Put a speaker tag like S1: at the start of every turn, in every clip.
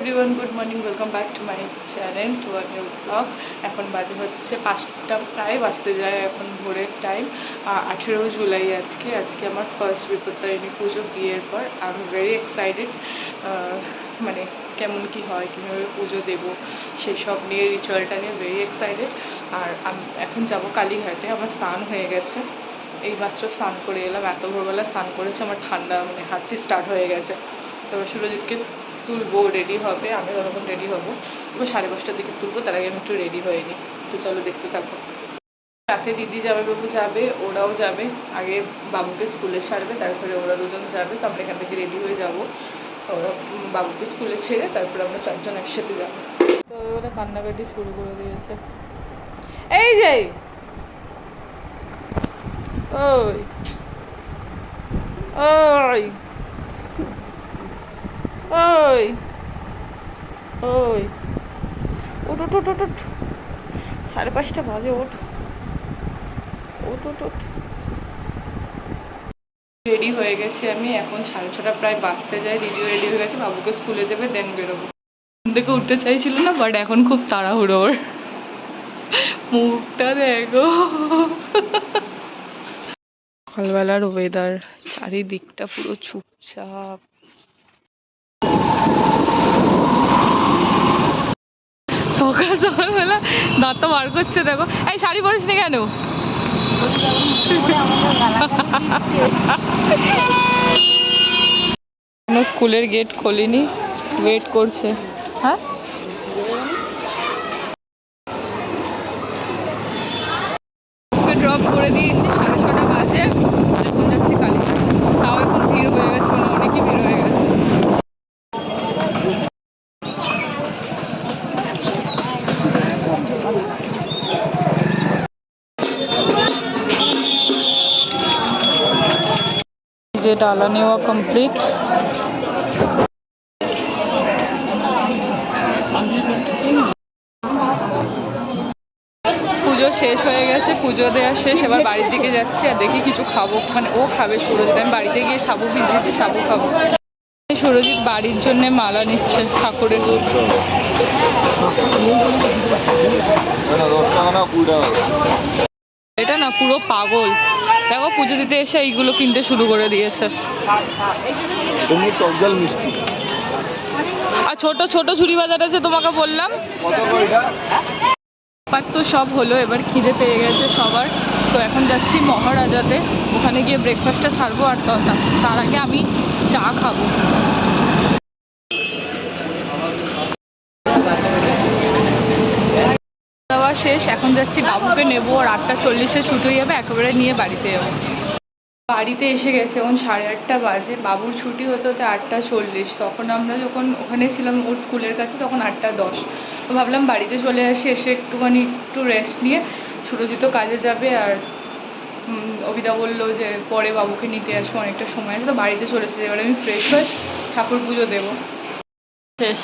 S1: Everyone, good morning, welcome back to my channel, to our new blog. এখন বাজে হচ্ছে 5টা, প্রায় বাজতে যায় এখন ভোরের টাইম। 18 জুলাই আজকে আমার ফার্স্ট বিপত্তারিণী পুজো বিয়ের পর। I am very excited. মানে কেমন কি হয়, কীভাবে পুজো দেবো সেই সব নিয়ে, রিচুয়ালটা নিয়ে ভেরি এক্সাইটেড। আর আমি এখন যাব কালীঘাটে। আমার স্নান হয়ে গেছে, এইমাত্র স্নান করে এলাম। এত ভোরবেলা স্নান করেছে, আমার ঠান্ডা মানে হাঁচি স্টার্ট হয়ে গেছে। তবে সুরজিৎকে তুলবো, রেডি হবে, আমি তখন রেডি হবো। এবার 5:30টার দিকে তুলবো, তার আগে আমি একটু রেডি হয়ে নিই। তো চলো দেখতে থাকো। রাতে দিদি যাবে, বাবু যাবে, ওরাও যাবে। আগে বাবুকে স্কুলে ছাড়বে, তারপরে ওরা দুজন যাবে। তো আমরা এখান থেকে রেডি হয়ে যাবো। ওরা বাবুকে স্কুলে ছেড়ে তারপরে আমরা 4জন একসাথে যাবো। তো ওরা কান্নাকাটি শুরু করে দিয়েছে। এই যে ওই ওই ওই ওই উঠ উঠ উঠ উঠ উঠ, 5:30 বাজে, ওঠ ওঠ উঠ উঠ। রেডি হয়ে গেছি আমি, এখন 6:30 প্রায় বাজতে যায়। দিদিও রেডি হয়ে গেছে, বাবুকে স্কুলে দেবে, দেন বেরোবো। ঘুম থেকে উঠতে চাইছিল না, বাট এখন খুব তাড়াহুড়ো ওর। মুখটা দেখো। সকালবেলার ওয়েদার, চারিদিকটা পুরো চুপচাপ। সকালবেলা দাঁত বার করছে, দেখো। এই শাড়ি পরিস নি কেন? স্কুলের গেট খোলেনি, ওয়েট করছে। হ্যাঁ, ড্রপ করে দিয়েছি, 6:30 বাজে। এখন যাচ্ছি কালীঘাট। তাও এখন ভিড় হয়ে গেছে, মানে অনেকই ভিড় হয়ে গেছে। যে ডালা নেওয়া কমপ্লিট। পুজো শেষ হয়ে গেছে, পুজো দেওয়া শেষ। এবার বাড়ির দিকে যাচ্ছি, আর দেখি কিছু খাবো। মানে ও খাবে সুরজিৎ, আমি বাড়িতে গিয়ে সাবু ভিজিয়েছি, সাবু খাবো। সুরজিৎ বাড়ির জন্য মালা নিচ্ছে ঠাকুরের। এটা না পুরো পাগল, দেখো পুজো দিতে এসে এইগুলো কিনতে শুরু করে দিয়েছে। আর ছোট ছোট ঝুড়ি বাজার আছে, তোমাকে বললাম। তো সব হলো, এবার খিদে পেয়ে গেছে সবার। তো এখন যাচ্ছি মহারাজাতে, ওখানে গিয়ে ব্রেকফাস্টটা ছাড়বো। আর তার আগে আমি চা খাবো। খাওয়া শেষ, এখন যাচ্ছি বাবুকে নেবো। আর 8:40-এ ছুটি হয়ে যাবে, একেবারে নিয়ে বাড়িতে যাবো। বাড়িতে এসে গেছে, এখন 8:30 বাজে। বাবুর ছুটি হতে হতে 8:40। তখন আমরা যখন ওখানে ছিলাম ওর স্কুলের কাছে, তখন 8:10। তো ভাবলাম বাড়িতে চলে আসি, এসে একটু রেস্ট নিয়ে। সুরজিৎও কাজে যাবে, আর অভিদা বললো যে পরে বাবুকে নিতে আসবো, অনেকটা সময় আছে। তো বাড়িতে চলে এসেছে, এবার আমি ফ্রেশ হয়ে ঠাকুর পুজো দেবো। শেষ।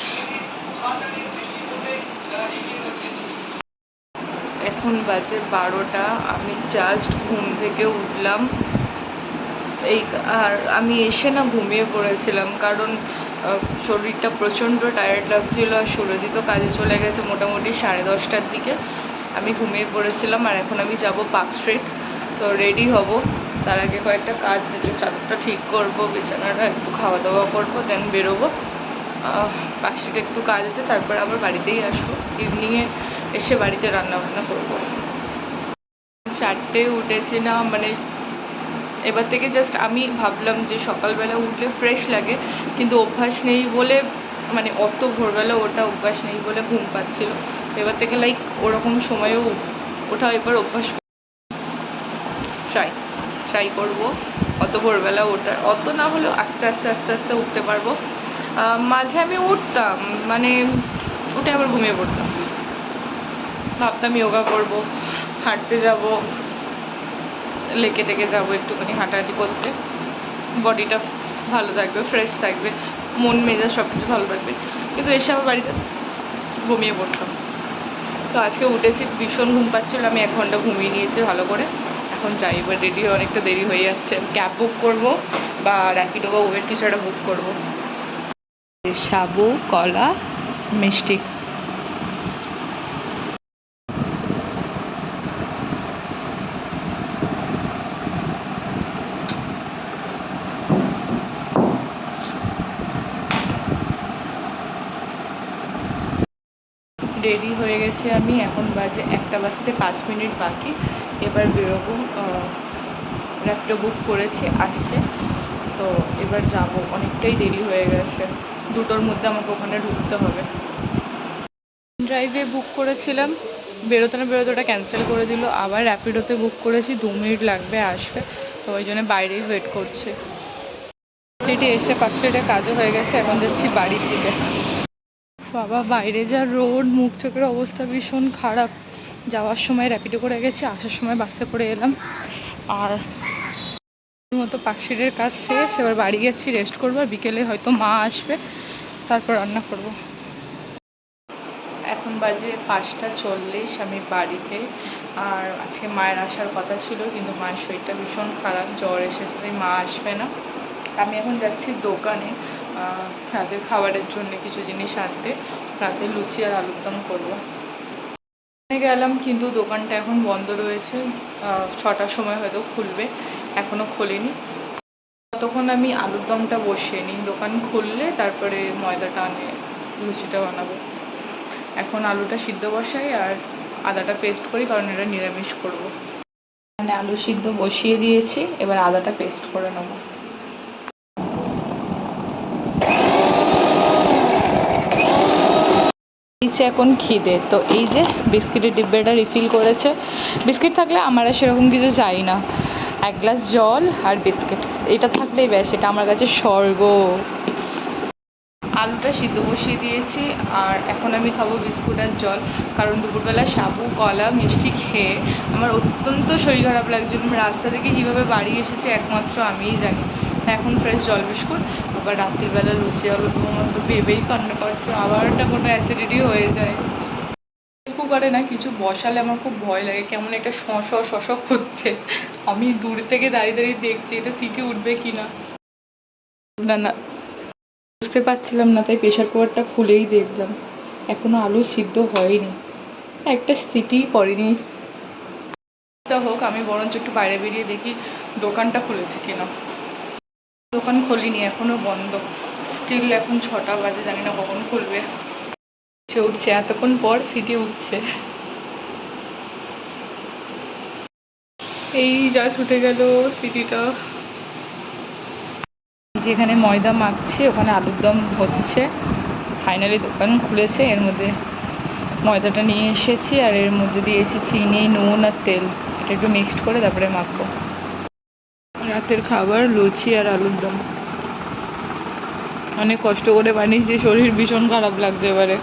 S1: এখন বাজে 12টা, আমি জাস্ট ঘুম থেকে উঠলাম। আর আমি এসে না ঘুমিয়ে পড়েছিলাম, কারণ শরীরটা প্রচণ্ড টায়ার্ড লাগছিলো। আর সুরজিৎও কাজে চলে গেছে মোটামুটি 10:30টার দিকে। আমি ঘুমিয়ে পড়েছিলাম। আর এখন আমি যাব পার্ক স্ট্রিট। তো রেডি হব, তার আগে কয়েকটা কাজ, চাদরটা ঠিক করবো, বিছানাটা একটু খাওয়া দাওয়া করবো, দেন বেরোবো। পার্ক স্ট্রিটে একটু কাজ আছে, তারপরে আবার বাড়িতেই আসবো। ইভিনিংয়ে এসে বাড়িতে রান্নাবান্না করবো। 4টে উঠেছি না, মানে এবার থেকে জাস্ট আমি ভাবলাম যে সকালবেলা উঠলে ফ্রেশ লাগে, কিন্তু অভ্যাস নেই বলে, মানে অত ভোরবেলা ওটা অভ্যাস নেই বলে ঘুম পাচ্ছিল। এবার থেকে লাইক ওরকম সময়েও ওঠা এবার অভ্যাস ট্রাই করবো। অত ভোরবেলা ওঠার, অত না হলেও আস্তে আস্তে উঠতে পারবো। মাঝে আমি উঠতাম, মানে উঠে আবার ঘুমিয়ে পড়তাম। ভাবতাম যোগা করবো, হাঁটতে যাব, লেকে টেকে যাবো একটুখানি হাঁটাহাঁটি করতে, বডিটা ভালো থাকবে, ফ্রেশ থাকবে, মন মেজাজ সব কিছু ভালো থাকবে। কিন্তু এসে আমার বাড়িতে ঘুমিয়ে পড়তাম। তো আজকে উঠেছি, ভীষণ ঘুম পাচ্ছিল, আমি 1 ঘন্টা ঘুমিয়ে নিয়েছি ভালো করে। এখন যাই, এবার রেডি হয়ে অনেকটা দেরি হয়ে যাচ্ছে। ক্যাব বুক করবো বা র্যাপিডো বা উবের কিছু একটা বুক করবো। সাবু, কলা, মিষ্টি। রেডি হয়ে গেছি আমি, এখন বাজে 1টা বাজতে 5 মিনিট বাকি। এবার বেরোবো, র্যাপিডো বুক করেছি, আসছে। তো এবার যাব, অনেকটাই দেরি হয়ে গেছে, 2টোর মধ্যে আমাকে ওখানে ঢুকতে হবে। ড্রাইভে বুক করেছিলাম, বেরোতে না বেরোতে ওটা ক্যান্সেল করে দিল। আবার র্যাপিডোতে বুক করেছি, 2 মিনিট লাগবে, আসবে। তো ওই জন্য বাইরেই ওয়েট করছে। সিটি এসে 5 মিনিটের কাজও হয়ে গেছে, এখন যাচ্ছি বাড়ির দিকে। বাবা, বাইরে যা রোড, মুখ চোখের অবস্থা ভীষণ খারাপ। যাওয়ার সময় র্যাপিডো করে গেছি, আসার সময় বাসে করে এলাম। আর মতো পাখিদের কাজ শেষ, এবার বাড়ি গেছি, রেস্ট করবো। আর বিকেলে হয়তো মা আসবে, তারপর রান্না করব। এখন বাজে 5টা 40, আমি বাড়িতে। আর আজকে মায়ের আসার কথা ছিল, কিন্তু মায়ের শরীরটা ভীষণ খারাপ, জ্বর এসেছে, তাই মা আসবে না। আমি এখন যাচ্ছি দোকানে রাতের খাবারের জন্য কিছু জিনিস আনতে। রাতে লুচি আর আলুর দম করবো। গেলাম, কিন্তু দোকানটা এখন বন্ধ রয়েছে। 6টার সময় হয়তো খুলবে, এখনও খোলেনি। ততক্ষণ আমি আলুর দমটা বসিয়ে নিই, দোকান খুললে তারপরে ময়দাটা আনে লুচিটা বানাবো। এখন আলুটা সিদ্ধ বসাই আর আদাটা পেস্ট করি, কারণ এটা নিরামিষ করব। মানে আলু সিদ্ধ বসিয়ে দিয়েছি, এবার আদাটা পেস্ট করে নেবো। এখন খিদে, তো এই যে বিস্কিটের ডিব্বাটা রিফিল করেছে। বিস্কিট থাকলে আমার আর সেরকম কিছু চাই না, 1 গ্লাস জল আর বিস্কিট, এটা থাকলেই ব্যাস, এটা আমার কাছে স্বর্গ। আলুটা সিদ্ধ বসিয়ে দিয়েছি, আর এখন আমি খাবো বিস্কুট আর জল, কারণ দুপুরবেলা সাবু, কলা, মিষ্টি খেয়ে আমার অত্যন্ত শরীর খারাপ লাগছে। রাস্তা থেকে কীভাবে বাড়ি এসেছি একমাত্র আমিই জানি। এখন ফ্রেশ জল বিস্কুট, আবার রাত্রিবেলা লুচি আলু তো ভেবেই কান্না করছে, আবার একটা কোনো অ্যাসিডিটি হয়ে যায়। কুকারে না কিছু বসালে আমার খুব ভয় লাগে, কেমন একটা শশ হচ্ছে। আমি দূর থেকে দাঁড়িয়ে দাঁড়িয়ে দেখছি এটা সিটি উঠবে কি না। না না, বুঝতে পারছিলাম না, তাই প্রেশার কুকারটা খুলেই দেখলাম, এখনও আলু সিদ্ধ হয়নি, একটা সিটিই পড়েনি। এটা হোক, আমি বরঞ্চ একটু বাইরে বেরিয়ে দেখি দোকানটা খুলেছে কিনা। দোকান খোলেনি, এখনও বন্ধ। স্টিল এখন 6টা বাজে, জানি না কখন খুলবে। সে উঠছে, এতক্ষণ পর সিটি উঠছে। এই যা ছুটে গেল সিটিটা। যেখানে ময়দা মাখছি ওখানে আলুর দম হচ্ছে। ফাইনালি দোকান খুলেছে, এর মধ্যে ময়দাটা নিয়ে এসেছি, আর এর মধ্যে দিয়েছি চিনি, নুন আর তেল। এটা একটু মিক্সড করে তারপরে মাখবো। রাতের খাবার লুচি আর আলুর দম। অনেক কষ্ট করে বানিয়েছি, শরীর ভীষণ খারাপ লাগছে এবারে।